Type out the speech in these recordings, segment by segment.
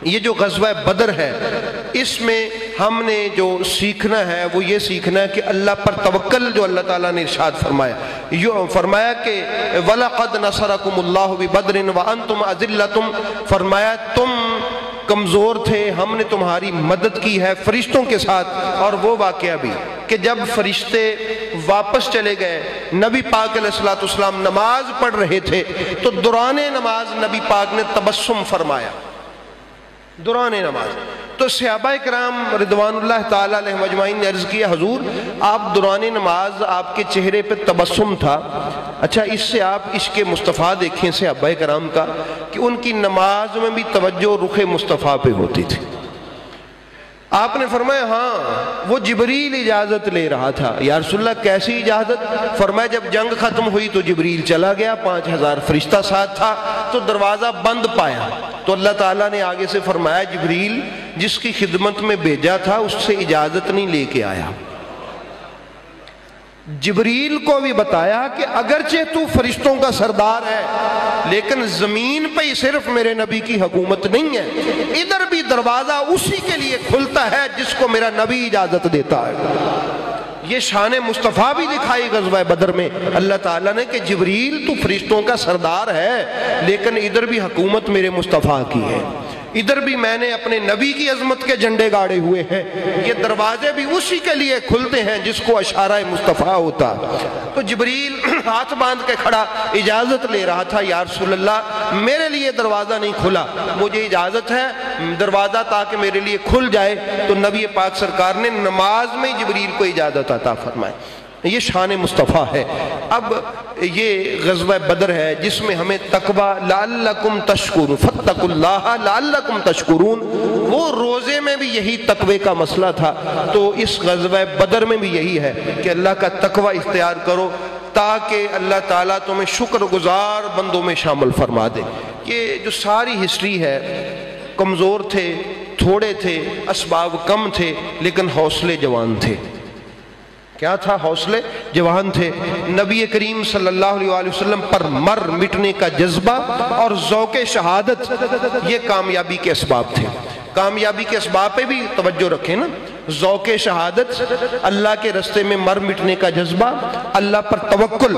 یہ جو غزوہ بدر ہے اس میں ہم نے جو سیکھنا ہے وہ یہ سیکھنا ہے کہ اللہ پر توکل، جو اللہ تعالیٰ نے ارشاد فرمایا، یوں فرمایا کہ وَلَقَدْ نَصَرَكُمُ اللَّهُ بِبَدْرٍ وَأَنْتُمْ أَذِلَّةٌ، فرمایا تم کمزور تھے، ہم نے تمہاری مدد کی ہے فرشتوں کے ساتھ۔ اور وہ واقعہ بھی کہ جب فرشتے واپس چلے گئے، نبی پاک علیہ الصلوۃ والسلام نماز پڑھ رہے تھے تو دوران نماز نبی پاک نے تبسم فرمایا، دوران نماز۔ تو صحابہ کرام رضوان اللہ تعالیٰ علیہ مجمعین نے عرض کیا حضور آپ دوران نماز آپ کے چہرے پہ تبسم تھا، اچھا اس سے آپ عشق مصطفیٰ دیکھیں صحابہ کرام کا کہ ان کی نماز میں بھی توجہ رخ مصطفیٰ پہ ہوتی تھی۔ آپ نے فرمایا ہاں وہ جبریل اجازت لے رہا تھا۔ یا رسول اللہ کیسی اجازت؟ فرمایا جب جنگ ختم ہوئی تو جبریل چلا گیا، 5000 فرشتہ ساتھ تھا تو دروازہ بند پایا، تو اللہ تعالیٰ نے آگے سے فرمایا جبریل جس کی خدمت میں بھیجا تھا اس سے اجازت نہیں لے کے آیا۔ جبریل کو بھی بتایا کہ اگرچہ تو فرشتوں کا سردار ہے لیکن زمین پہ ہی صرف میرے نبی کی حکومت نہیں ہے، ادھر بھی دروازہ اسی کے لیے کھلتا ہے جس کو میرا نبی اجازت دیتا ہے۔ یہ شان مصطفیٰ بھی دکھائی غزوہ بدر میں اللہ تعالیٰ نے کہ جبریل تو فرشتوں کا سردار ہے لیکن ادھر بھی حکومت میرے مصطفیٰ کی ہے، ادھر بھی میں نے اپنے نبی کی عظمت کے جھنڈے گاڑے ہوئے ہیں، یہ دروازے بھی اسی کے لیے کھلتے ہیں جس کو اشارہ مصطفیٰ ہوتا۔ تو جبریل ہاتھ باندھ کے کھڑا اجازت لے رہا تھا، یا رسول اللہ میرے لیے دروازہ نہیں کھلا، مجھے اجازت ہے دروازہ تاکہ میرے لیے کھل جائے۔ تو نبی پاک سرکار نے نماز میں جبریل کو اجازت عطا فرمائی۔ یہ شان مصطفیٰ ہے۔ اب یہ غزوہ بدر ہے جس میں ہمیں تقوی لعلکم تشکرون، فاتقوا اللہ لعلکم تشکرون، وہ روزے میں بھی یہی تقوی کا مسئلہ تھا، تو اس غزوہ بدر میں بھی یہی ہے کہ اللہ کا تقوی اختیار کرو تاکہ اللہ تعالیٰ تمہیں شکر گزار بندوں میں شامل فرما دے۔ یہ جو ساری ہسٹری ہے، کمزور تھے، تھوڑے تھے، اسباب کم تھے لیکن حوصلے جوان تھے۔ کیا تھا؟ حوصلے جوان تھے۔ نبی کریم صلی اللہ علیہ وسلم پر مر مٹنے کا جذبہ اور ذوق شہادت یہ کامیابی کے اسباب تھے۔ کامیابی کے اسباب پہ بھی توجہ رکھیں نا، ذوق شہادت، اللہ کے رستے میں مر مٹنے کا جذبہ، اللہ پر توکل،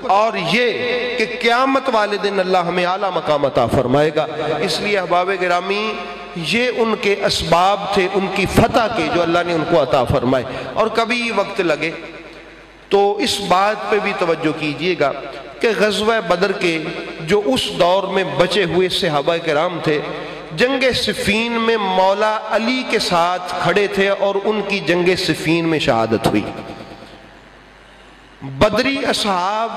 اور یہ کہ قیامت والے دن اللہ ہمیں اعلیٰ مقام عطا فرمائے گا۔ اس لیے احباب گرامی یہ ان کے اسباب تھے ان کی فتح کے جو اللہ نے ان کو عطا فرمائے۔ اور کبھی وقت لگے تو اس بات پہ بھی توجہ کیجئے گا کہ غزوہ بدر کے جو اس دور میں بچے ہوئے صحابہ کرام تھے، جنگ صفین میں مولا علی کے ساتھ کھڑے تھے اور ان کی جنگ صفین میں شہادت ہوئی۔ بدری اصحاب،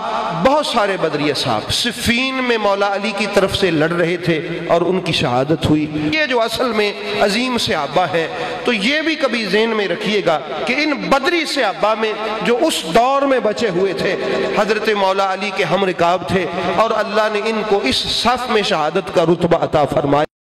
بہت سارے بدری اصحاب صفین میں مولا علی کی طرف سے لڑ رہے تھے اور ان کی شہادت ہوئی۔ یہ جو اصل میں عظیم صحابہ ہے، تو یہ بھی کبھی ذہن میں رکھیے گا کہ ان بدری صحابہ میں جو اس دور میں بچے ہوئے تھے حضرت مولا علی کے ہم رکاب تھے، اور اللہ نے ان کو اس صف میں شہادت کا رتبہ عطا فرمایا۔